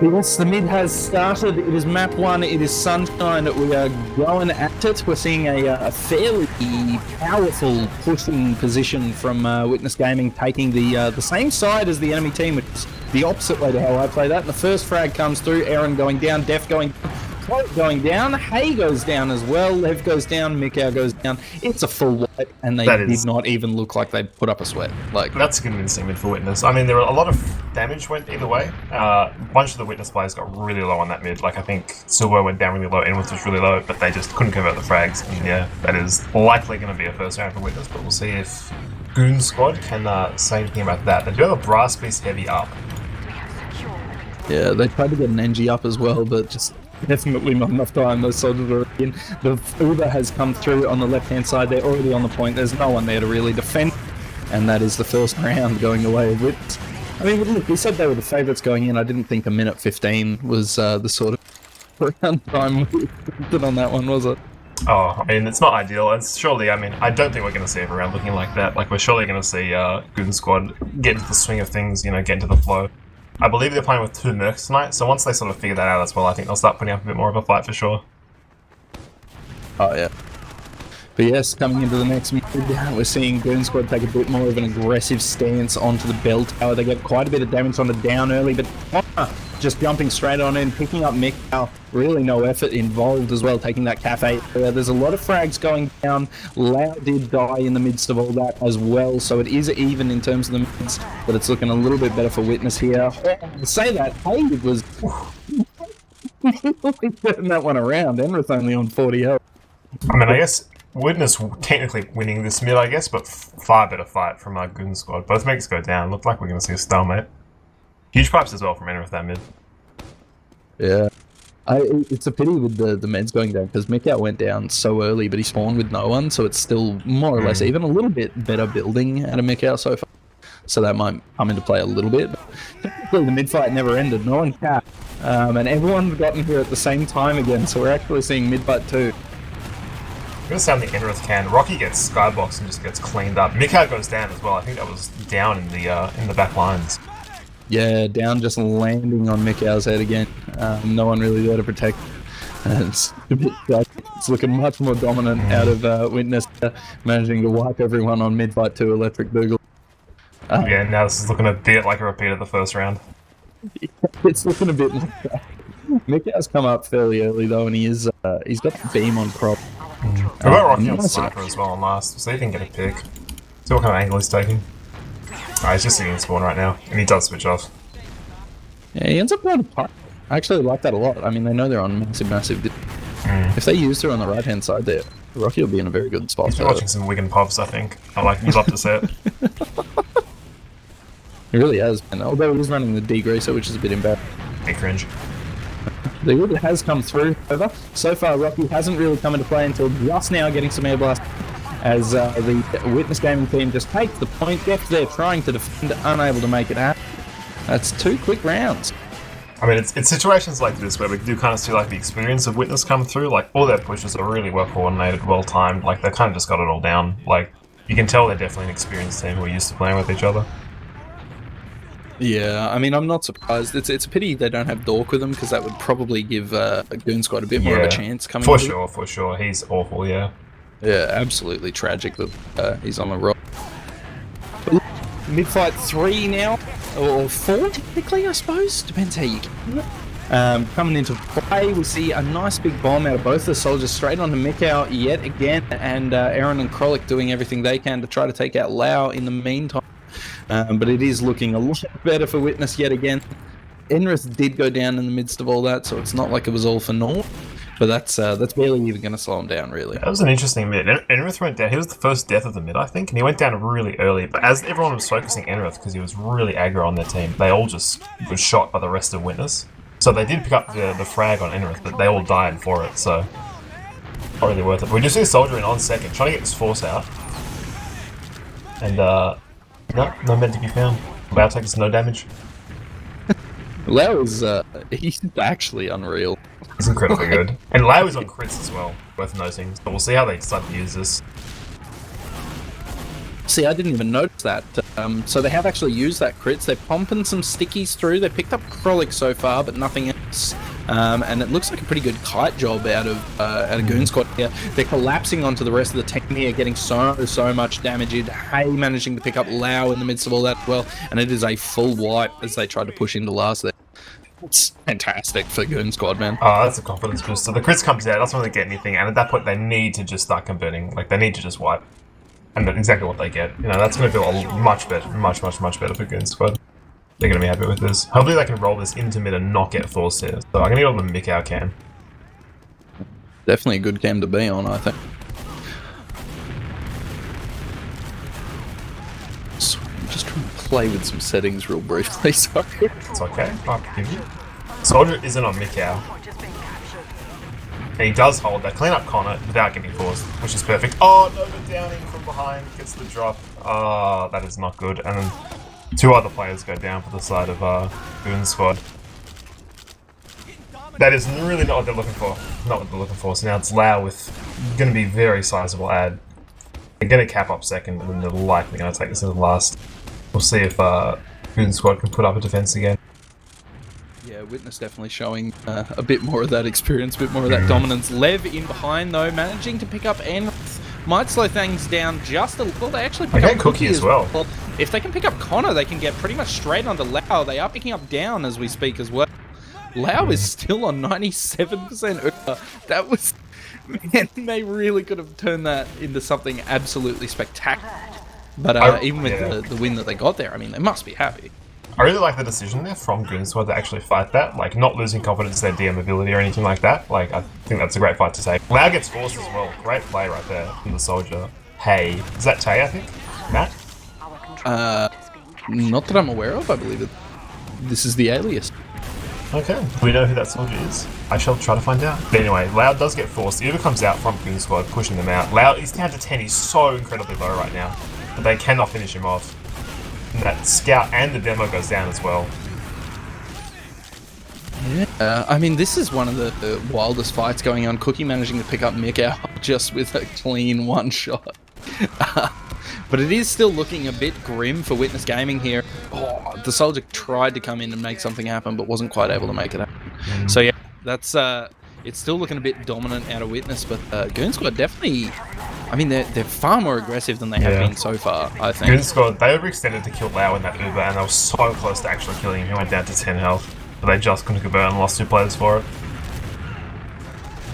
Yes, the mid has started. It is map 1. It is Sunshine. We are going at it. We're seeing a fairly powerful pushing position from Witness Gaming, taking the same side as the enemy team, which is the opposite way to how I play that. And the first frag comes through. Aaron going down. Def going down. Cloak going down. Hay goes down as well. Lev goes down. Mikau goes down. It's a full wipe, and they did not even look like they put up a sweat. Like, that's a convincing mid for Witness. I mean, there were a lot of damage went either way. A bunch of the Witness players got really low on that mid. Like, I think Silver went down really low, Enwith was really low, but they just couldn't convert the frags. And yeah, that is likely going to be a first round for Witness, but we'll see if Goon squad can say anything about that. They do have a brass piece heavy up. Yeah, they tried to get an NG up as well, but just definitely not enough time. Those soldiers are in. The Uber has come through on the left-hand side. They're already on the point. There's no one there to really defend. And that is the first round going away with. I mean, look, we said they were the favourites going in. I didn't think a minute 15 was the sort of round time we did on that one, was it? Oh, I mean, it's not ideal. It's surely, I mean, I don't think we're going to see every round looking like that. Like, we're surely going to see Goon squad get into the swing of things, you know, get into the flow. I believe they're playing with 2 Mercs tonight, so once they sort of figure that out as well, I think they'll start putting up a bit more of a fight for sure. Oh, yeah. But yes, coming into the next mid, we're seeing Goon squad take a bit more of an aggressive stance onto the bell tower. They get quite a bit of damage on the down early, but just jumping straight on in, picking up Mikau. Really no effort involved as well, taking that cafe. There's a lot of frags going down. Lau did die in the midst of all that as well, so it is even in terms of the mids, but it's looking a little bit better for Witness here. To say that, Hay was turning that one around. Enrith only on 40 health. I mean, I guess Witness technically winning this mid, I guess, but far better fight from our Goon squad. Both makes go down. Looked like we're going to see a stalemate. Huge pipes as well from Enrith that mid. Yeah. It's a pity with the meds going down, because Mikau went down so early, but he spawned with no one, so it's still more or less even. A little bit better building out of Mikau so far, so that might come into play a little bit. But technically, the mid fight never ended. No one capped, and everyone's gotten here at the same time again, so we're actually seeing mid fight too. I'm going to sound the Enrith can. Rocky gets skyboxed and just gets cleaned up. Mikau goes down as well. I think that was down in the back lines. Yeah, down just landing on Mikau's head again. No one really there to protect. It's looking much more dominant out of Witness, managing to wipe everyone on mid-fight 2 Electric Boogle. Yeah, now this is looking a bit like a repeat of the first round. It's looking a bit like that. Mikau's come up fairly early though, and he's got the beam on crop. What about Rocky on sniper as well on last, so he can get a pick. See what kind of angle he's taking. He's just sitting in spawn right now, and he does switch off. Yeah, he ends up going to park. I actually like that a lot. I mean, they know they're on massive. If they use her on the right-hand side there, Rocky will be in a very good spot. He's been watching some Wigan Povs, I think. You'd love to see it. He really has, and although he's running the degreaser, which is a bit embarrassing. Big cringe. The order has come through, however. So far, Rocky hasn't really come into play until just now, getting some air blast. As the Witness Gaming team just takes the point. Def there trying to defend, unable to make it happen. That's 2 quick rounds. I mean, it's situations like this where we do kind of see like the experience of Witness come through. Like, all their pushes are really well coordinated, well timed. Like, they kind of just got it all down. Like, you can tell they're definitely an experienced team who are used to playing with each other. Yeah, I mean, I'm not surprised. It's a pity they don't have Dork with them, because that would probably give Goon squad a bit more of a chance coming. For sure. He's awful, yeah. Yeah, absolutely tragic that he's on the rock. Mid-fight 3 now, or 4 technically, I suppose. Depends how you get it. Coming into play, we see a nice big bomb out of both the soldiers straight onto Mikau yet again, and Aaron and Krolik doing everything they can to try to take out Lau in the meantime. But it is looking a lot better for Witness yet again. Enrith did go down in the midst of all that, so it's not like it was all for naught. But that's barely even going to slow him down, really. That was an interesting mid. Enrith went down. He was the first death of the mid, I think, and he went down really early. But as everyone was focusing Enrith, because he was really aggro on their team, they all just were shot by the rest of Witness. So they did pick up the frag on Enrith, but they all died for it, so not really worth it. But we just see a soldier in on second, trying to get this force out. And, no med to be found. Lau takes no damage. Lau is, he's actually unreal. He's incredibly good. And Lau is on crits as well, worth noting. So we'll see how they decide to use this. See, I didn't even notice that. So they have actually used that crits. They're pumping some stickies through. They picked up Krollik so far, but nothing else. And it looks like a pretty good kite job out of Goon Squad here. They're collapsing onto the rest of the team here, getting so much damage in. Hay managing to pick up Lau in the midst of all that as well. And it is a full wipe as they tried to push into last there. It's fantastic for Goon Squad, man. Oh, that's a confidence boost. So the crits comes out, doesn't really get anything, and at that point they need to just start converting. Like, they need to just wipe. And that's exactly what they get. You know, that's going to feel much better, much better for Goon Squad. They're going to be happy with this. Hopefully they can roll this into mid and not get forced here. So I'm going to get on the Mikau cam. Definitely a good cam to be on, I think. So I'm just trying to play with some settings real briefly, sorry. It's okay. I'll give you. Soldier isn't on Mikau. And he does hold that. Clean up Connor without getting forced, which is perfect. Oh, no, the downing from behind gets the drop. Oh, that is not good. And then 2 other players go down for the side of Goon Squad. That is really not what they're looking for. Not what they're looking for. So now it's Lau with going to be very sizable ad. They're going to cap up second, and then they're likely going to take this into the last. We'll see if Goon Squad can put up a defense again. Yeah, Witness definitely showing a bit more of that experience, a bit more of that dominance. Lev in behind, though, managing to pick up Enrith. Might slow things down just a little. They actually pick up Cookie as well. If they can pick up Connor, they can get pretty much straight onto Lau. They are picking up down as we speak as well. Lau is still on 97% Uber. That was... Man, they really could have turned that into something absolutely spectacular. But even with the win that they got there, I mean, they must be happy. I really like the decision there from Goon Squad to actually fight that, like not losing confidence in their DM ability or anything like that. Like, I think that's a great fight to take. Lau gets forced as well. Great play right there from the soldier. Hey, is that Tay, I think? Matt? Not that I'm aware of, I believe this is the alias. Okay, we know who that soldier is. I shall try to find out. But anyway, Lau does get forced. Uber comes out from Goon Squad, pushing them out. Lau is down to 10. He's so incredibly low right now, but they cannot finish him off. And that scout and the demo goes down as well. Yeah, I mean, this is one of the wildest fights going on. Cookie managing to pick up Mikau just with a clean one shot. But it is still looking a bit grim for Witness Gaming here. Oh, the soldier tried to come in and make something happen, but wasn't quite able to make it happen. So yeah, that's it's still looking a bit dominant out of Witness, but Goon Squad definitely... I mean, they're far more aggressive than they have been so far, I think. Goon Squad, they overextended to kill Lau in that Uber, and they were so close to actually killing him. He went down to 10 health, but they just couldn't convert and lost 2 players for it.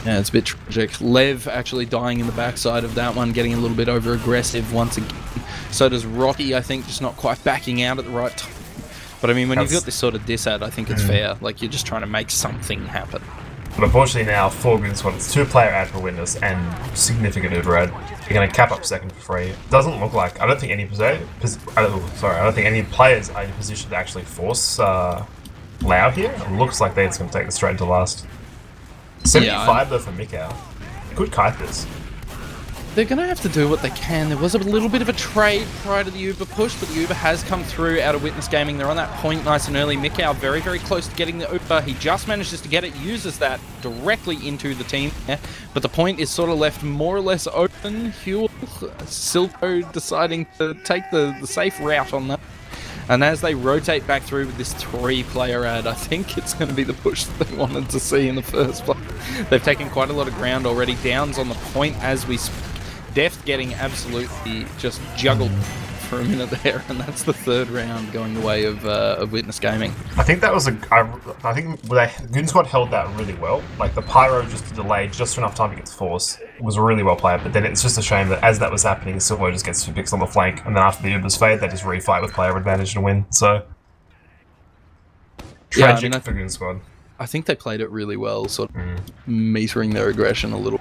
Yeah, it's a bit tragic. Lev actually dying in the backside of that one, getting a little bit over-aggressive once again. So does Rocky, I think, just not quite backing out at the right time. But I mean, when you've got this sort of disad, I think it's fair. Like, you're just trying to make something happen. But unfortunately now, for Goon Squad, it's 2-player ad for Witness and significant Uber ad. You're going to cap up second for free. Doesn't look like... I don't think any players are in a position to actually force Lau here. It looks like they're just going to take this straight into last. 75 though for Mikau. Could kite this. They're going to have to do what they can. There was a little bit of a trade prior to the Uber push, but the Uber has come through out of Witness Gaming. They're on that point nice and early. Mikau very, very close to getting the Uber. He just manages to get it, uses that directly into the team. But the point is sort of left more or less open. Huel, Silpo deciding to take the safe route on that. And as they rotate back through with this 3-player ad, I think it's going to be the push that they wanted to see in the first place. They've taken quite a lot of ground already. Downs on the point as we speak. Deft getting absolutely just juggled for a minute there, and that's the 3rd round going the way of Witness Gaming. I think that was I think Goon Squad held that really well. Like, the Pyro just delayed just enough time to get to force. It was really well played, but then it's just a shame that as that was happening, Silvo just gets 2 picks on the flank, and then after the Ubers fade, they just refight with player advantage and win. So, tragic for Goon Squad. I think they played it really well, sort of metering their aggression a little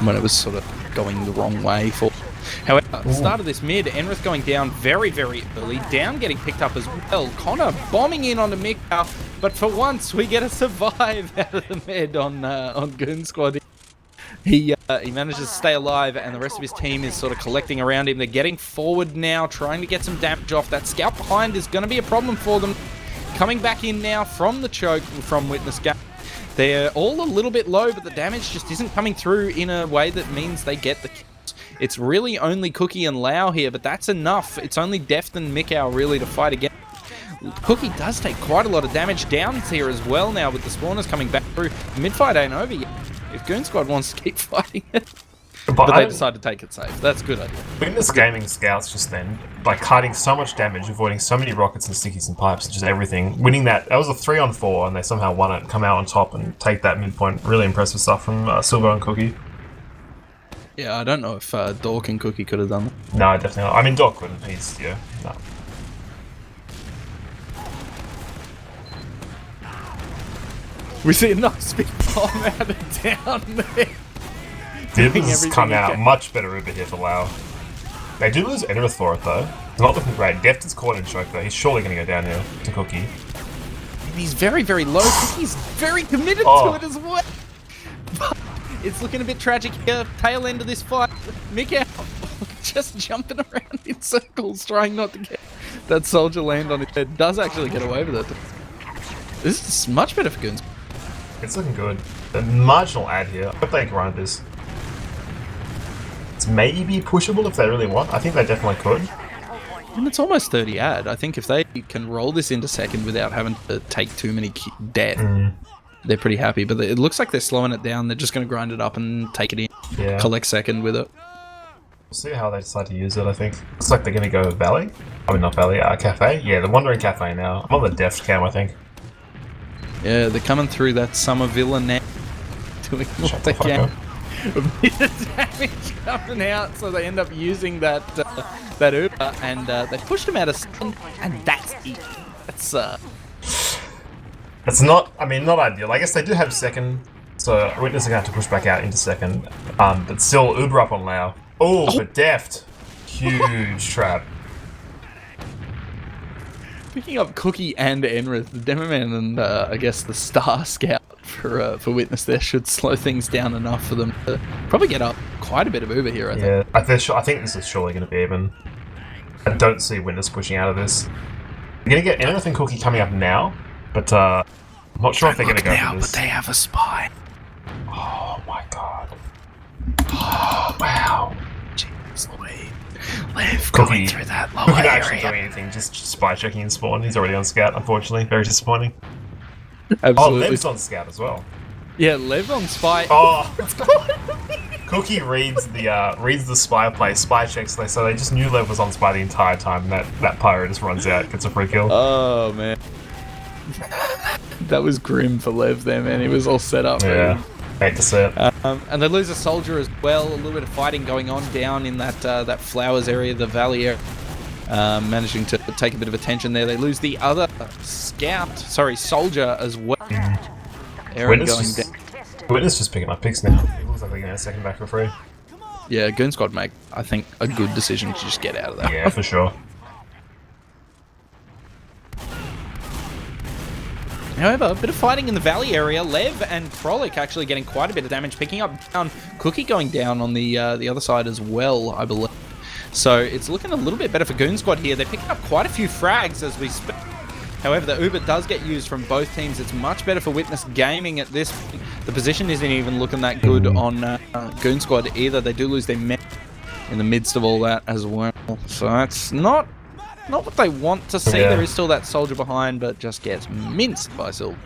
when it was sort of going the wrong way for. However, at the start of this mid, Enrith going down very, very early. Down getting picked up as well. Connor bombing in onto Mikau, but for once we get a survive out of the mid on Goon Squad. He manages to stay alive, and the rest of his team is sort of collecting around him. They're getting forward now, trying to get some damage off. That scout behind is going to be a problem for them. Coming back in now from the choke from Witness Game. They're all a little bit low, but the damage just isn't coming through in a way that means they get the kill. It's really only Cookie and Lau here, but that's enough. It's only Deft and Mikau really to fight again. Cookie does take quite a lot of damage down here as well now with the spawners coming back through. Mid-fight ain't over yet. If Goon Squad wants to keep fighting it. But they decide to take it safe. That's a good idea. Witness Gaming scouts just then, by cutting so much damage, avoiding so many rockets and stickies and pipes, just everything. Winning that was a 3-on-4, and they somehow won it, come out on top and take that midpoint. Really impressive stuff from Silver and Cookie. Yeah, I don't know if Dork and Cookie could have done that. No, definitely not. I mean, Dork couldn't. He's, yeah, no. We see a nice big bomb out of down there. Dibs has come out. Much better Uber here for Lau. They do lose Enrith for it, though. It's not looking great. Deft is caught in choke, though. He's surely going to go down here to Cookie. He's very, very low. Cookie's very committed to it as well. But it's looking a bit tragic here. Tail end of this fight. Mikau just jumping around in circles, trying not to get that soldier land on his head. Does actually get away with it. This is much better for Goons. It's looking good. The marginal ad here. I hope they grind this. It's maybe pushable if they really want. I think they definitely could. And it's almost 30 ad. I think if they can roll this into second without having to take too many death, they're pretty happy. But it looks like they're slowing it down. They're just going to grind it up and take it in. Yeah. Collect second with it. We'll see how they decide to use it, I think. Looks like they're going to go Valley. I mean, not Valley, Cafe. Yeah, they're wandering Cafe now. I'm on the Deft cam, I think. Yeah, they're coming through that summer villa now. Doing what they can. A bit of damage coming out, so they end up using that Uber, and they pushed him out of second, and that's it. That's not, I mean, not ideal. I guess they do have second, so Witness are going to have to push back out into second. But still, Uber up on Lau. Oh, but Deft. Huge trap. Picking up Cookie and Enrith, the Demo Man and I guess the Star Scout for Witness there should slow things down enough for them to probably get up quite a bit of Uber here, I think. Yeah, I think this is surely going to be even. I don't see Witness pushing out of this. We're going to get Enrith and Cookie coming up now, but I'm not sure if they're going to go for this. But they have a spy. Oh my god. Oh, wow. Jeez Louise. Lev going through that lower Cookie not area. actually doing anything, just spy checking in spawn. He's already on scout, unfortunately. Very disappointing. Absolutely. Oh, Lev's on scout as well. Yeah, Lev on spy. Oh, Cookie reads the spy play, spy checks, so they just knew Lev was on spy the entire time. That pyro just runs out, gets a free kill. Oh man, that was grim for Lev there, man. He was all set up. Yeah, hate to see it. And they lose a soldier as well. A little bit of fighting going on down in that flowers area, the valley area. Managing to take a bit of attention there. They lose the other soldier as well. Aaron going down. Witness just picking up picks now. It looks like they're getting a second back for free. Yeah, Goon Squad make, I think, a good decision to just get out of that. Yeah, for sure. However, a bit of fighting in the valley area. Lev and Frolic actually getting quite a bit of damage, picking up down. Cookie going down on the other side as well, I believe. So it's looking a little bit better for Goon Squad here. They're picking up quite a few frags as we speak. However, the Uber does get used from both teams. It's much better for Witness Gaming at this point. The position isn't even looking that good on Goon Squad either. They do lose their men in the midst of all that as well. So that's not what they want to see. Yeah. There is still that soldier behind, but just gets minced by Sil.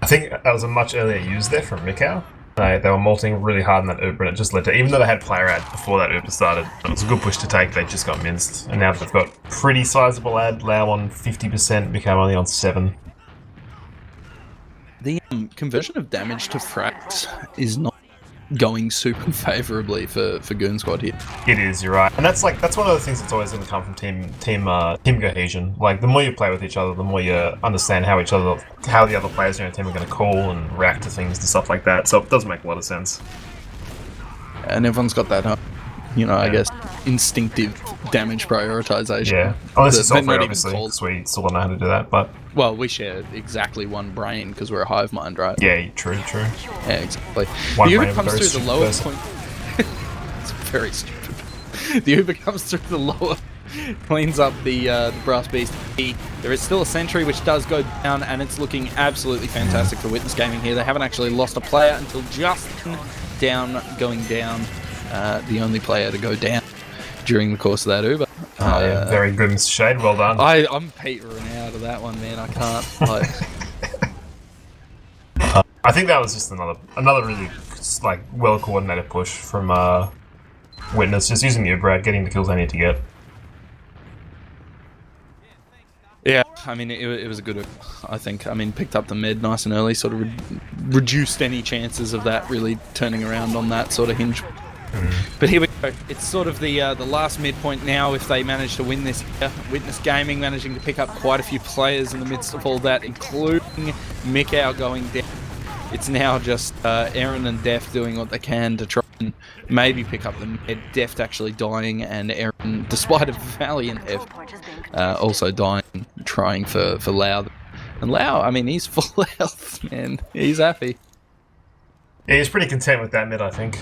I think that was a much earlier use there from Mikau. They were molting really hard in that Uber, and it just led to, even though they had player ad before that Uber started, it was a good push to take, they just got minced. And now they've got pretty sizable ad, Lau on 50%, Mikau only on 7%. The conversion of damage to frags is not going super favourably for Goon Squad here. It is, you're right. And that's one of the things that's always going to come from team cohesion. Like, the more you play with each other, the more you understand how the other players in your team are going to call and react to things and stuff like that. So it does make a lot of sense. And everyone's got that, I guess, instinctive damage prioritization. Yeah. Unless it's They're software, not obviously, even because we still don't know how to do that, but... Well, we share exactly one brain because we're a hive mind, right? Yeah, true. Yeah, exactly. One the Uber brain comes with a through the very lower stupid point. It's very stupid. The Uber comes through the lower, cleans up the brass beast. There is still a sentry which does go down, and it's looking absolutely fantastic for Witness Gaming here. They haven't actually lost a player until just going down. the only player to go down during the course of that Uber. Yeah, very good, Mr. Shade. Well done. I'm petering out of that one, man. I can't. Like, I think that was just another really like well coordinated push from Witness, just using the Uber, getting the kills they need to get. yeah, I mean, it was a good, I think. I mean, picked up the mid nice and early, sort of reduced any chances of that really turning around on that sort of hinge. But here we go. It's sort of the last midpoint now. If they manage to win this here, Witness Gaming managing to pick up quite a few players in the midst of all that, including Mikau going down. It's now just Aaron and Deft doing what they can to try and maybe pick up the mid. Deft actually dying, and Aaron, despite a valiant effort, also dying, trying for Lau. And Lau, I mean, he's full health, man. He's happy. Yeah, he's pretty content with that mid, I think.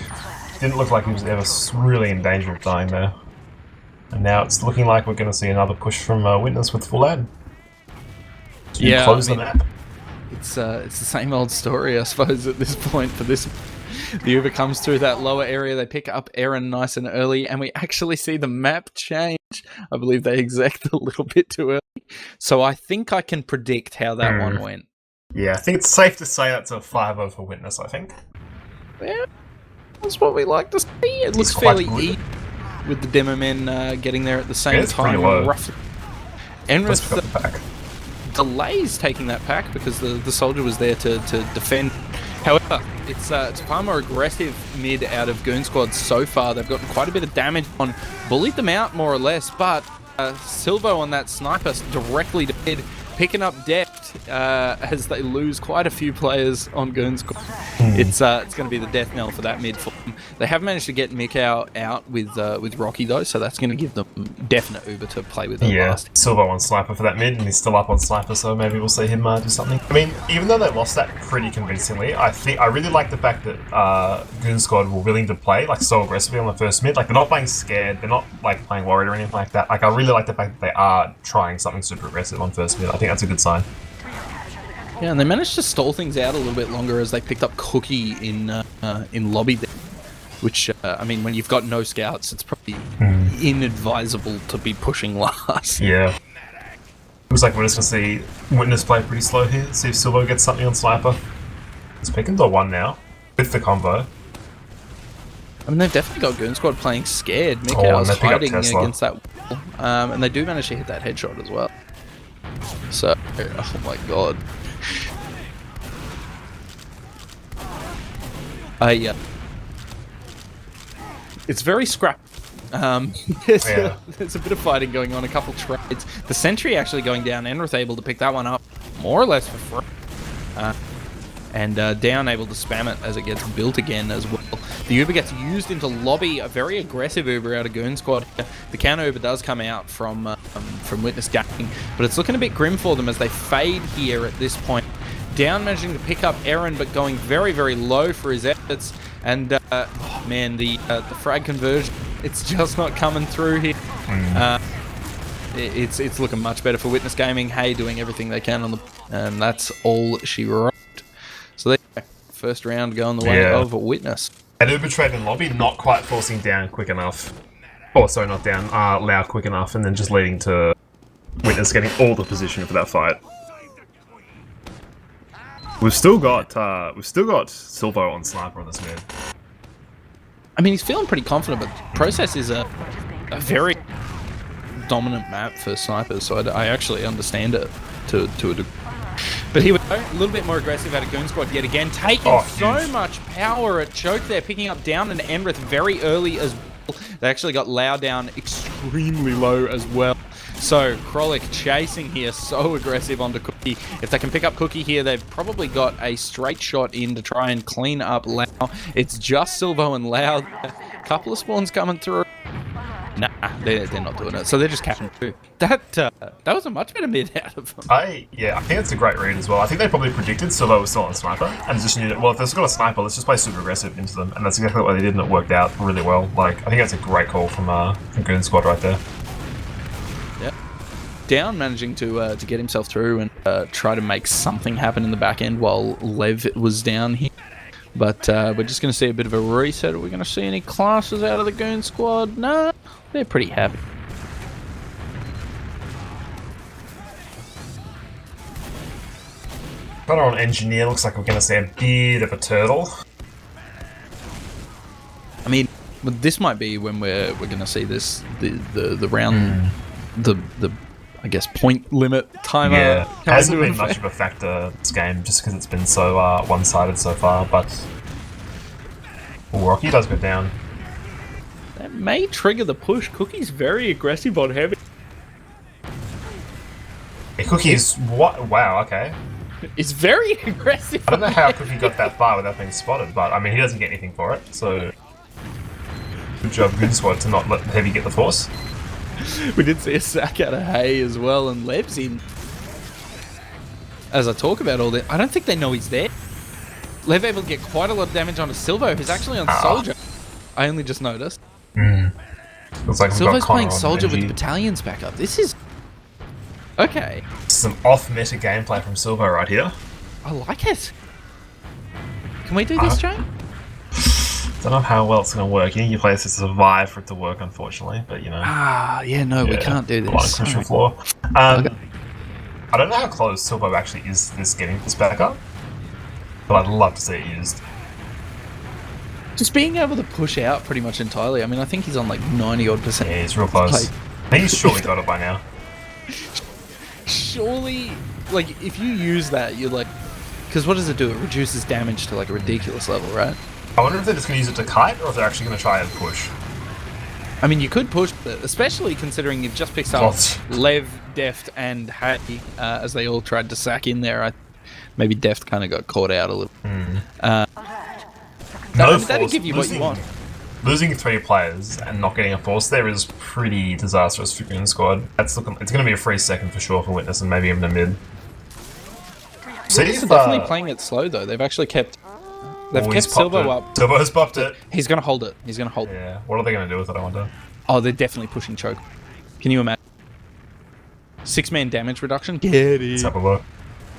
Didn't look like he was ever really in danger of dying there. And now it's looking like we're going to see another push from Witness with full ad. Yeah, close the map. It's the same old story, I suppose, at this point for this. The Uber comes through that lower area, they pick up Aaron nice and early, and we actually see the map change. I believe they exec'd a little bit too early. So I think I can predict how that one went. Yeah, I think it's safe to say that's a 5-0 for Witness, I think. Yeah, that's what we like to see. It looks fairly easy with the demo men getting there at the same time. Roughly. Enrith delays taking that pack because the soldier was there to defend. However, it's a far more aggressive mid out of Goon Squad so far. They've gotten quite a bit of damage on, bullied them out more or less, but Silvo on that sniper directly to mid, picking up depth as they lose quite a few players on Goon Squad. It's going to be the death knell for that mid for them. They have managed to get Mikau out with Rocky though, so that's going to give them definite Uber to play with. Yeah, Silvo on sniper for that mid, and he's still up on sniper, so maybe we'll see him do something. I mean, even though they lost that pretty convincingly, I really like the fact that Goon Squad were willing to play like so aggressively on the first mid. Like, they're not playing scared, they're not like playing worried or anything like that. Like, I really like the fact that they are trying something super aggressive on first mid. I think that's a good sign. Yeah, and they managed to stall things out a little bit longer as they picked up Cookie in lobby there, which, I mean, when you've got no scouts, it's probably inadvisable to be pushing last. Yeah. Looks like we're just going to see Witness play pretty slow here, see if Silvo gets something on Sniper. It's picking to 1 now, with the combo. I mean, they've definitely got Goon Squad playing scared. Mikau's hiding against that wall, and they do manage to hit that headshot as well. So, oh my god. It's very scrappy. There's a bit of fighting going on, a couple trades. The sentry actually going down, Enrith able to pick that one up more or less for free. And Down able to spam it as it gets built again as well. The Uber gets used into lobby, a very aggressive Uber out of Goon Squad. The counter Uber does come out from Witness Gaming, but it's looking a bit grim for them as they fade here at this point. Down managing to pick up Aaron, but going very, very low for his efforts. And, oh man, the frag conversion, it's just not coming through here. It's looking much better for Witness Gaming. Hey, doing everything they can on the... And that's all she wrote. So there you go. First round going the way of Witness. An Uber trade in lobby, not quite forcing Down quick enough. Oh, sorry, not Down. Lau quick enough, and then just leading to Witness getting all the position for that fight. We've still got Silvo on sniper on this mid. I mean, he's feeling pretty confident, but Process is a very dominant map for snipers, so I actually understand it to a degree. But here we go, a little bit more aggressive out of Goon Squad yet again, taking so much power at choke there, picking up Down and Enrith very early as well. They actually got Lau down extremely low as well. So, Krolik chasing here, so aggressive onto Cookie. If they can pick up Cookie here, they've probably got a straight shot in to try and clean up Lau. It's just Silvo and Lau. A couple of spawns coming through. Nah, they're not doing it. So they're just capping through. That was a much better mid out of them. I think it's a great read as well. I think they probably predicted Silvo was still on sniper and just knew that, well, if they've got a sniper, let's just play super aggressive into them. And that's exactly what they did, and it worked out really well. Like, I think that's a great call from Goon Squad right there. Yep. Down managing to get himself through and try to make something happen in the back end while Lev was down here. But we're just going to see a bit of a reset. Are we going to see any clashes out of the Goon squad? No, they're pretty happy. But on engineer, looks like we're going to see a bit of a turtle. I mean, this might be when we're going to see this the round the I guess point limit timer. Yeah, hasn't been much of a factor this game just because it's been so one-sided so far. But Rocky does go down. That may trigger the push. Cookie's very aggressive on heavy. Yeah, Cookie is what? Wow. Okay. It's very aggressive. I don't know how Cookie got that far without being spotted, but I mean he doesn't get anything for it. So good job, Goon squad, to not let Heavy get the force. We did see a sack out of Hay as well, and Lev's in. As I talk about all that, I don't think they know he's there. Lev able to get quite a lot of damage onto Silvo, who's actually on Soldier. I only just noticed. Looks like Silvo's playing Soldier with battalions back up. This is... okay. Some off-meta gameplay from Silvo right here. I like it. Can we do this, Jay? Don't know how well it's going to work. You need your players to survive for it to work, unfortunately. But you know. We can't do this. On a crucial floor. I don't know how close Silvo actually is to this getting this back up, but I'd love to see it used. Just being able to push out pretty much entirely. I mean, I think he's on like 90-odd%. Yeah, he's real close. I think he's surely got it by now. Surely, like, if you use that, you're like... because what does it do? It reduces damage to like a ridiculous level, right? I wonder if they're just going to use it to kite, or if they're actually going to try and push. I mean, you could push, especially considering you've just picked up Lev, Deft, and Hattie, as they all tried to sack in there. Maybe Deft kind of got caught out a little. That'll give you what you want. Losing 3 players and not getting a force there is pretty disastrous for Goon squad. It's going to be a free second for sure for Witness, and maybe even a mid. Witness are definitely playing it slow though. They've actually kept... they've kept Silvo up. Silvo's popped it. He's going to hold it. He's going to hold it. Yeah. What are they going to do with it, I wonder? Oh, they're definitely pushing choke. Can you imagine? 6-man damage reduction? Get it. Let's have a look.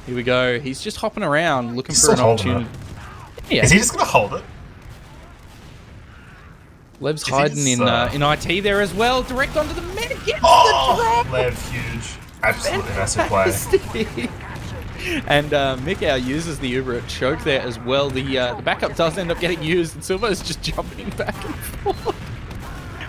Here we go. He's just hopping around looking for an opportunity. Yeah. Is he just going to hold it? Lev's hiding in IT there as well. Direct onto the mid. Gets the drop. Lev, huge. Absolutely massive play. And Mikau uses the Uber at choke there as well. The backup does end up getting used, and Silvo's just jumping back and forth.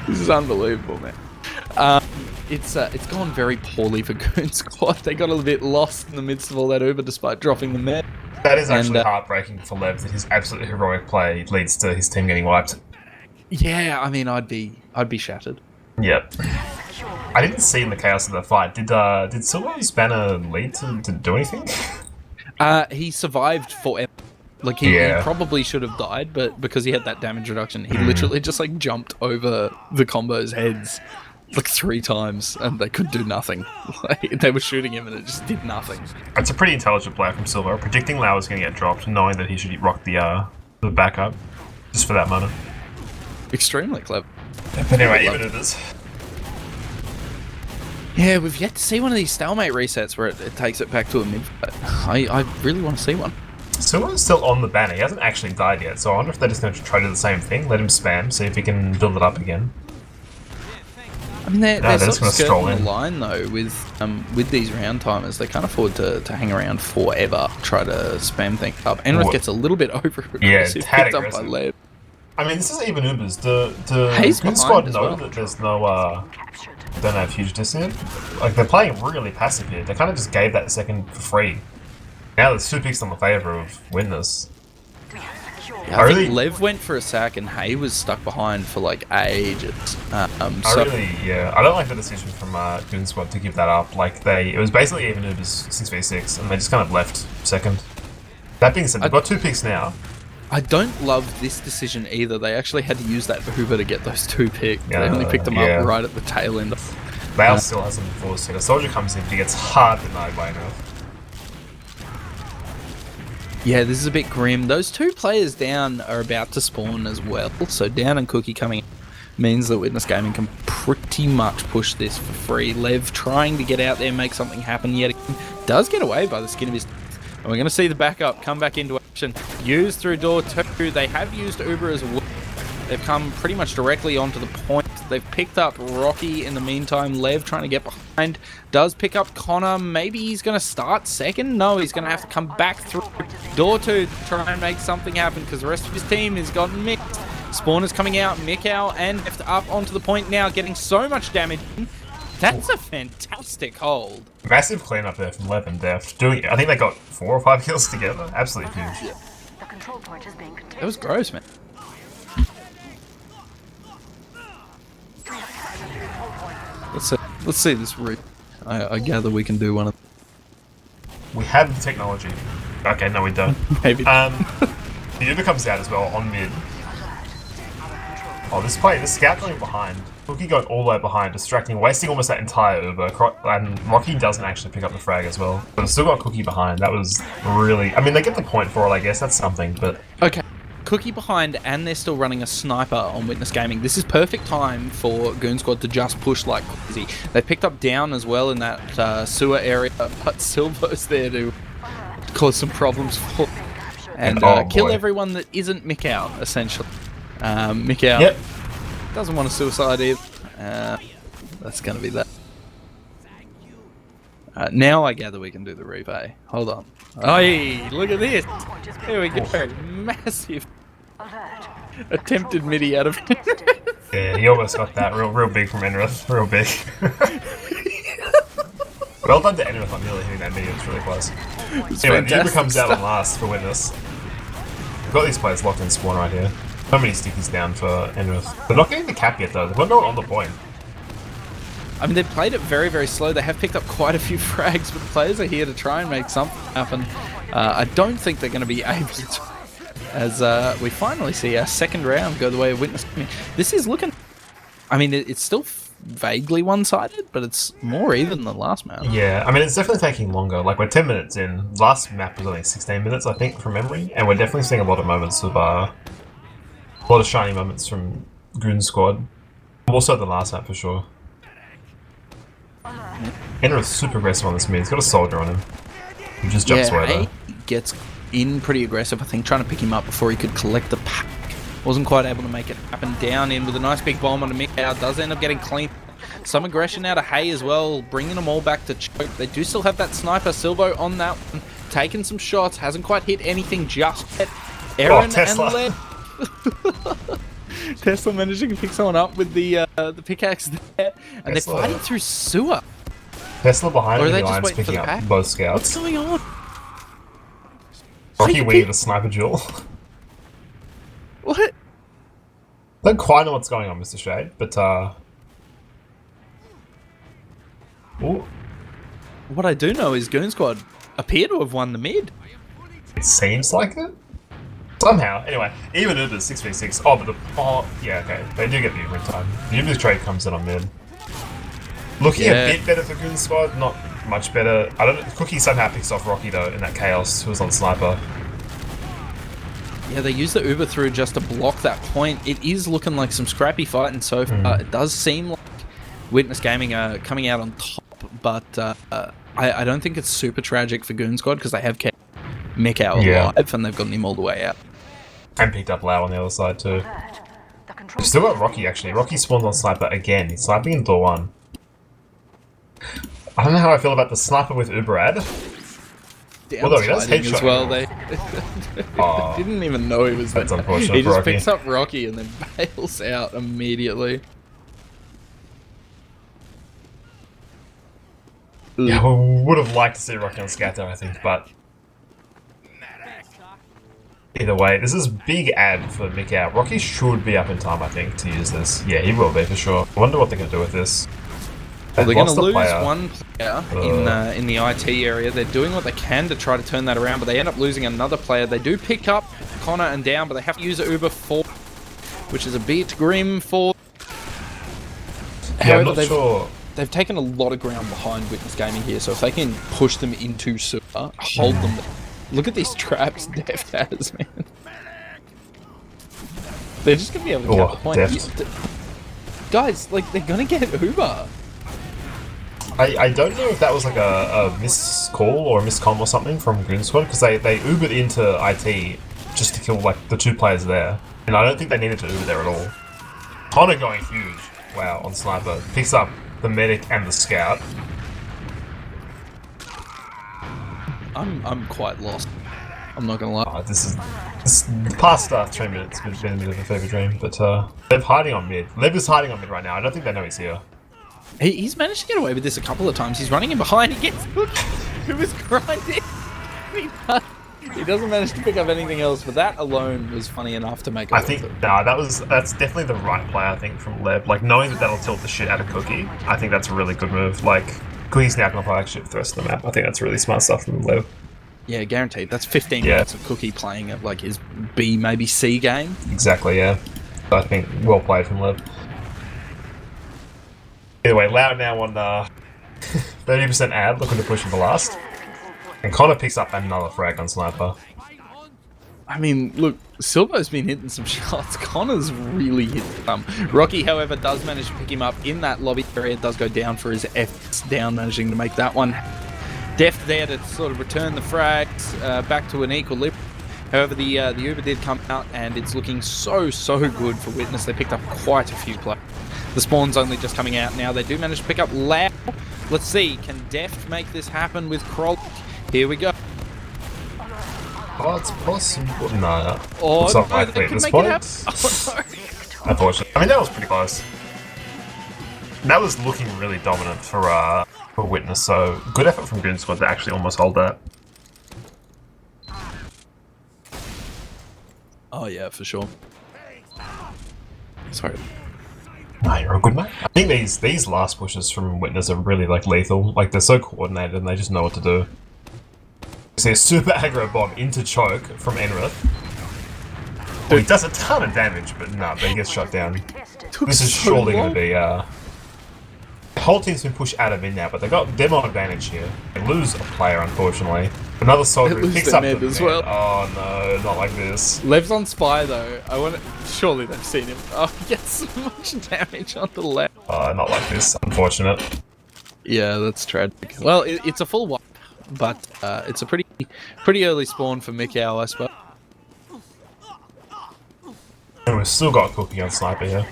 This is unbelievable, man. It's gone very poorly for Goon squad. They got a little bit lost in the midst of all that Uber, despite dropping the med. That is actually heartbreaking for Lev, that his absolutely heroic play leads to his team getting wiped. Yeah, I mean, I'd be shattered. Yep. I didn't see in the chaos of the fight. Did Silvo's banner lead to do anything? He survived forever. Like he probably should have died, but because he had that damage reduction, he literally just like jumped over the combo's heads like 3 times, and they could do nothing. Like, they were shooting him, and it just did nothing. It's a pretty intelligent play from Silvo, predicting Lau was going to get dropped, knowing that he should rock the backup just for that moment. Extremely clever. But anyway, even it is. Yeah, we've yet to see one of these stalemate resets where it takes it back to a mid. I really want to see one. Silvo's still on the banner. He hasn't actually died yet, so I wonder if they're just going to try to do the same thing. Let him spam, see if he can build it up again. I mean, they're sort of skirting the line though with these round timers. They can't afford to hang around forever, try to spam things up. Enrith gets a little bit over aggressive, picked up by Lev. I mean, this isn't even Ubers. The Goon squad know that there's no don't have huge distance. Like, they're playing really passive here. They kind of just gave that second for free. Now there's 2 picks in the favour of Winners. Yeah, I think Lev went for a sack and Hay was stuck behind for like ages. I don't like the decision from Goon squad to give that up. Like, it was basically even Ubers 6v6, and they just kind of left second. That being said, they've got 2 picks now. I don't love this decision either. They actually had to use that Uber to get those 2 picks. They only picked them up right at the tail end. Lau still has some force here. A soldier comes in, he gets hard denied by enough. Yeah, this is a bit grim. Those 2 players down are about to spawn as well. So Down and Cookie coming means that Witness Gaming can pretty much push this for free. Lev trying to get out there, make something happen yet again. Does get away by the skin of his teeth. And we're going to see the backup come back into it. Used through door 2. They have used Uber as well. They've come pretty much directly onto the point. They've picked up Rocky in the meantime. Lev trying to get behind. Does pick up Connor. Maybe he's going to start second. No, he's going to have to come back through door 2 to try and make something happen because the rest of his team has gotten mixed. Spawners coming out. Mikau and Deft up onto the point now, getting so much damage. That's a fantastic hold. Massive cleanup there from Lev and Deft. I think they got 4 or 5 kills together. Absolutely huge. That was gross, man. Let's see this route. I gather we can do one of. We have the technology. Okay, no, we don't. Maybe. The Uber comes out as well on mid. Oh, this scout going behind. Cookie going all the way behind, distracting, wasting almost that entire Uber. And Rocky doesn't actually pick up the frag as well. But still got Cookie behind. That was really. I mean, they get the point for it, I guess. That's something, but. Okay. Cookie behind, and they're still running a sniper on Witness Gaming. This is perfect time for Goon Squad to just push like crazy. They picked up down as well in that sewer area, but Silvo's there to cause some problems for and kill everyone that isn't Mikau, essentially. Mikau doesn't want a suicide either. That's going to be that. Now I gather we can do the replay. Hold on. Hey, look at this. There we go. Massive attempted midi out of him. Yeah, he almost got that real big from Enrith. Real big. Well done to Enrith on nearly hitting that midi. It's really close. Anyway, the Uber comes out on last for Witness. We've got these players locked in spawn right here. So many stickies down for Enrith. They're not getting the cap yet though. They've got no one on the point. I mean, they've played it very, very slow. They have picked up quite a few frags, but the players are here to try and make something happen. I don't think they're going to be able to, as we finally see our second round go the way of Witness. This is looking... I mean, it's still vaguely one-sided, but it's more even than last map. Yeah, I mean, it's definitely taking longer. Like, we're 10 minutes in. Last map was only 16 minutes, I think, from memory. And we're definitely seeing a lot of moments of... a lot of shiny moments from Goon Squad. More so than last map, for sure. Enrith is super aggressive on this mid. He's got a soldier on him. He just jumps away though. He gets in pretty aggressive, I think, trying to pick him up before he could collect the pack. Wasn't quite able to make it happen. Down in with a nice big bomb on a Mikau. Does end up getting clean. Some aggression out of Hay as well, bringing them all back to choke. They do still have that sniper, Silvo, on that one. Taking some shots, hasn't quite hit anything just yet. Aaron and Lev. Tesla managing to pick someone up with the pickaxe there, and they're fighting through sewer. Tesla behind the lines picking up both scouts. What's going on? Rocky winning the sniper duel. What? I don't quite know what's going on, Mr. Shade, but ooh. What I do know is Goon Squad appear to have won the mid. It seems like it. Somehow. Anyway, even Uber's 6v6. Oh, but yeah, okay. They do get the Uber in time. The Uber's trade comes in on mid. Looking a bit better for Goon Squad, not much better. I don't know. Cookie somehow picks off Rocky though in that chaos who was on sniper. Yeah, they use the Uber through just to block that point. It is looking like some scrappy fighting so far. It does seem like Witness Gaming are coming out on top, but I don't think it's super tragic for Goon Squad because they have kept Mikau alive and they've gotten him all the way out. And picked up Lau on the other side too. We've still got Rocky actually. Rocky spawns on sniper again. He's sniping in door 1. I don't know how I feel about the sniper with Uberad. Although he does headshot as well. They didn't even know he was there. That's unfortunate. He for just Rocky. picks up Rocky and then bails out immediately. Yeah, we would have liked to see Rocky on scout there, I think, but either way, this is big ad for Mikau. Rocky should be up in time, I think, to use this. Yeah, he will be for sure. I wonder what they're going to do with this. Well, they're going to lose one player in the IT area. They're doing what they can to try to turn that around, but they end up losing another player. They do pick up Connor and down, but they have to use Uber 4, which is a bit grim for... Yeah, I'm not sure. They've taken a lot of ground behind Witness Gaming here, so if they can push them into sewer, hold them... Look at these traps Deft has, man. They're just going to be able to get the point. Guys, like, they're going to get Uber. I don't know if that was like a miscall or a miscomm or something from Goon Squad, because they Ubered into IT just to kill like the 2 players there, and I don't think they needed to Uber there at all. Connor going huge, wow, on sniper, picks up the medic and the scout. I'm quite lost. I'm not gonna lie. This the past 3 minutes has been a bit of a fever dream, but Lev hiding on mid. Lev is hiding on mid right now. I don't think they know he's here. He's managed to get away with this a couple of times. He's running in behind. He gets hooked. Who was grinding? He doesn't manage to pick up anything else, but that alone was funny enough to make it. I think that's definitely the right play. I think from Lev, like knowing that that'll tilt the shit out of Cookie. I think that's a really good move. Like Cookie's now gonna play like shit for the rest of the map. I think that's really smart stuff from Lev. Yeah, guaranteed. That's 15 minutes of Cookie playing at like his B, maybe C game. Exactly, yeah. I think well played from Lev. Either way, Loud now on 30% ad, looking to push him for last. And Connor picks up another frag on Sniper. I mean, look, Silvo's been hitting some shots. Connor's really hit some. Rocky, however, does manage to pick him up in that lobby area. Does go down for his F's down, managing to make that one. Deft there to sort of return the frags back to an equilibrium. However, the Uber did come out, and it's looking so good for Witness. They picked up quite a few players. The spawn's only just coming out now. They do manage to pick up Lau. Let's see, can Deft make this happen with Kroll? Here we go. Oh, it's possible. No. Oh, it's not likely at this point. Unfortunately. I mean, that was pretty close. That was looking really dominant for Witness, so good effort from Goon Squad to actually almost hold that. Oh yeah, for sure. Sorry. No, you're a good mate. I think these last pushes from Witness are really like lethal. Like they're so coordinated and they just know what to do. See a super aggro bomb into choke from Enrith. Well, he does a ton of damage, but but he gets shot down. This is surely going to be the whole team's been pushed out of mid now, but they got demo advantage here. They lose a player, unfortunately. Another soldier who picks up the as well. Oh no, not like this. Lev's on Spy though. Surely they've seen him. Oh, he gets so much damage on the left. Not like this. Unfortunate. Yeah, that's tragic. Well, it's a full wipe, but it's a pretty early spawn for Mikau, I suppose. And we've still got Cookie on Sniper here.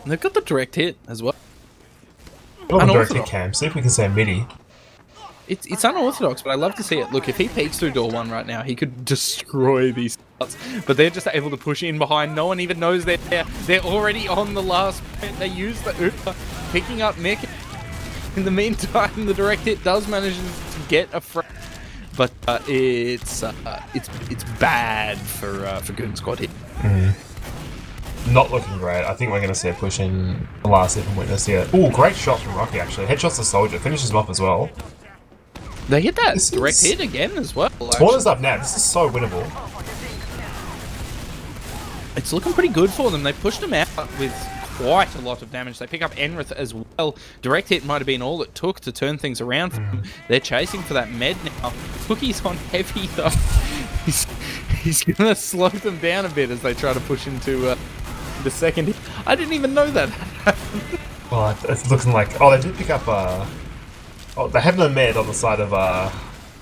And they've got the direct hit as well. Direct hit cam. See if we can say MIDI. It's unorthodox, but I love to see it. Look, if he peeks through door 1 right now, he could destroy these shots. But they're just able to push in behind. No one even knows they're there. They're already on the last point. They use the Uber, picking up Mick. In the meantime, the direct hit does manage to get a frag, but it's bad for Goon Squad here. Not looking great. I think we're going to see a push in the last hit from Witness here. Ooh, great shot from Rocky actually. Headshots the soldier, finishes him off as well. They hit that direct hit again as well. Spawn is up now. This is so winnable. It's looking pretty good for them. They pushed him out with quite a lot of damage. They pick up Enrith as well. Direct hit might have been all it took to turn things around for them. They're chasing for that med now. Cookie's on heavy though. He's going to slow them down a bit as they try to push into the second hit. I didn't even know that. Well, it's looking like... Oh, they did pick up... Oh, they have no med on the side of...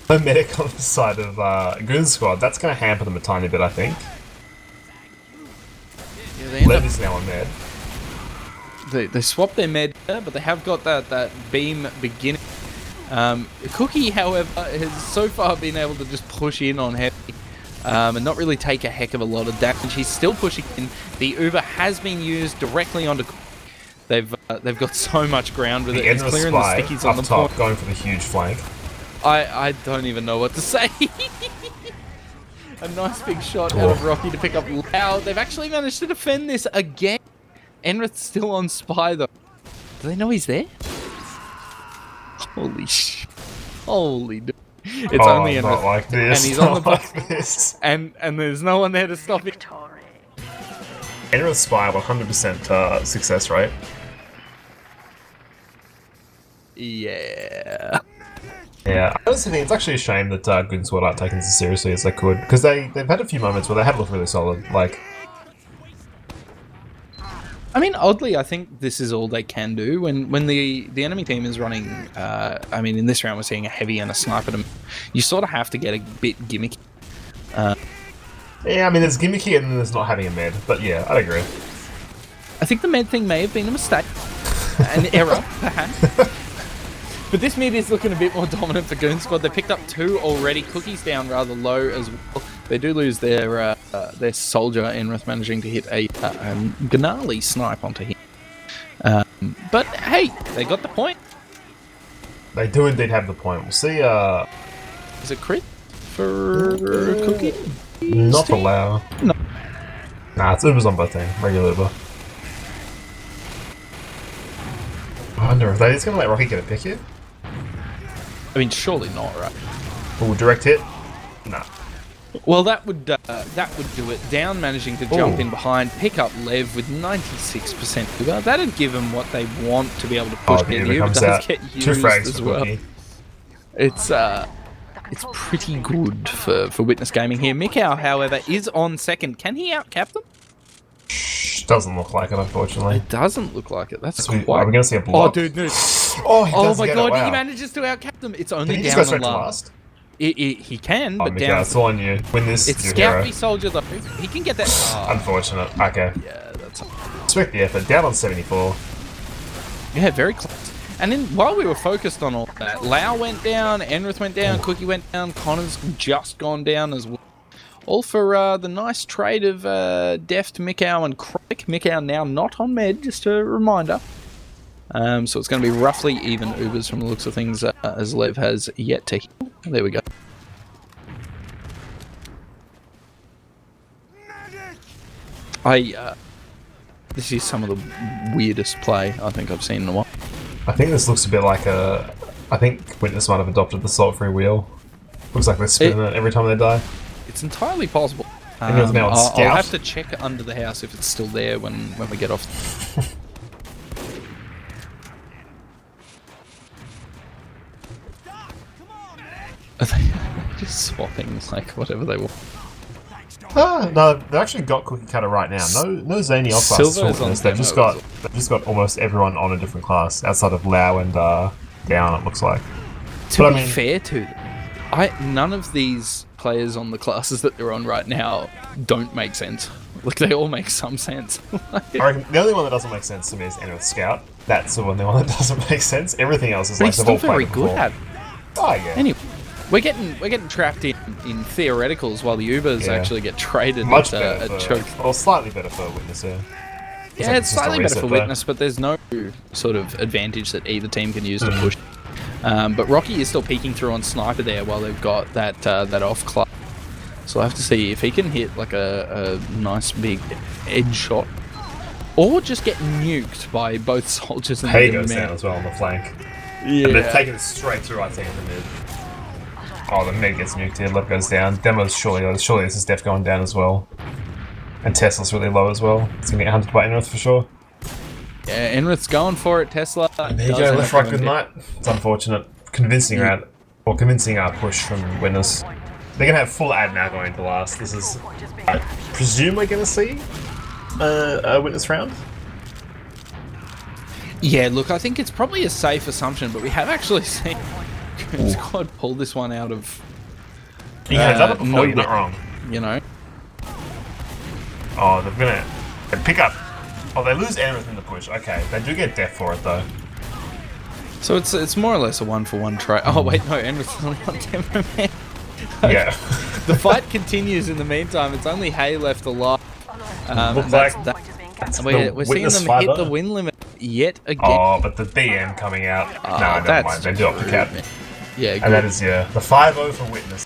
no medic on the side of Goon Squad. That's going to hamper them a tiny bit, I think. Yeah, Lev is now on med. They swapped their med, but they have got that beam beginning. Cookie, however, has so far been able to just push in on heavy and not really take a heck of a lot of damage. He's still pushing in. The Uber has been used directly onto Cookie. They've got so much ground with it. He's clearing the stickies on the top, point. going for the huge flank. I don't even know what to say. A nice big shot out of Rocky to pick up Loud. They've actually managed to defend this again. Enrith's still on Spy though. Do they know he's there? Holy shit. Holy dude. It's only Enrith. Not like this. And he's on the like this. And there's no one there to stop it. Enrith's Spy 100% success rate. Yeah. Yeah, I honestly think it's actually a shame that Goon Squad aren't taking this as seriously as they could, because they've had a few moments where they have looked really solid. Like, I mean, oddly, I think this is all they can do when the enemy team is running. I mean, in this round, we're seeing a heavy and a sniper. You sort of have to get a bit gimmicky. Yeah, I mean, there's gimmicky and then there's not having a med, but yeah, I agree. I think the med thing may have been a mistake, an error, perhaps. But this mid is looking a bit more dominant for Goon Squad. They picked up 2 already. Cookie's down rather low as well. They do lose their soldier, Enrith, managing to hit a gnarly snipe onto him. But hey, they got the point. They do indeed have the point. We'll see. Is it crit for Cookie? Not allow. No. Nah, it's Ubers on both teams. Regular Uber. I wonder if they're just going to let Rocky get a pick here? I mean, surely not, right? Ooh, direct hit? Nah. Well, that would do it. Down managing to jump in behind, pick up Lev with 96% Uber. That'd give them what they want to be able to push the Uber does out. get 2 used frags as for well. Cookie. It's pretty good for Witness Gaming here. Mikau, however, is on second. Can he outcap them? Doesn't look like it, unfortunately. It doesn't look like it. That's Are we quite... going to see a block? Oh, dude, no. Oh, my god, wow. he manages to outcap them. It's only Did he down just go on straight to last. last? He can, Oh, but Mikau, down... it's all on you. Win this, It's your Scout hero. v Soldier, though. He can get that... Oh, Unfortunate. Okay. yeah, that's... Respect the effort. Down on 74. Yeah, very close. And then while we were focused on all that, Lau went down, Enrith went down, Cookie went down, Connor's just gone down as well. All for the nice trade of Deft, Mikau, and Crick. Mikau now not on med, just a reminder. So it's going to be roughly even Ubers from the looks of things, as Lev has yet to heal. There we go. This is some of the weirdest play I think I've seen in a while. I think this looks a bit like a... I think Witness might have adopted the salt-free wheel. Looks like they're spinning it every time they die. It's entirely possible. Now on Scout. I'll have to check under the house if it's still there when we get off. Are they just swapping like whatever they want? No, they've actually got Cookie Cutter right now. No Zany off class. Silver is on They've just got almost everyone on a different class outside of Lau and Down. It looks like. To be fair to them, none of these players on the classes that they're on right now don't make sense. Like, they all make some sense. I reckon the only one that doesn't make sense to me is Enrith Scout. That's the only one that doesn't make sense. Everything else is But like he's they've still all very played good before. at it. Oh yeah. Anyway, we're getting trapped in theoreticals while the Ubers actually get traded. Much at, better choke. Well, slightly better for Witness here. Yeah, it's slightly better for Witness, but there's no sort of advantage that either team can use to push. But Rocky is still peeking through on Sniper there while they've got that off club. So I have to see if he can hit like a nice big edge shot, or just get nuked by both soldiers and Hay the goes man. down as well on the flank. Yeah. And they've taken it straight through, I think, in the mid. Oh, the mid gets nuked here. Left goes down. Demo's surely this is Def going down as well. And Tesla's really low as well. It's going to get hunted by Enrith for sure. Yeah, Enrith's going for it. Tesla. There you go, left, right, good night. It's unfortunate. Convincing push from Winners. They're going to have full ad now going into last. This is, I presume we're going to see a Witness round. Yeah, look, I think it's probably a safe assumption, but we have actually seen Goon Squad pull this one out of. You have done it before, you're not wrong. You know. Oh, they pick up. Oh, they lose Enrith in the push. Okay, they do get death for it though. So it's more or less a 1-for-1 trade. Oh wait, no, Enrith's only on Demo Man. Yeah. The fight continues in the meantime. It's only Hay left alive. Looks like we're seeing them hit the win limit yet again. Oh, but the BM coming out. No, never mind. They do up the cap. Yeah, and that is the 5-0 for Witness.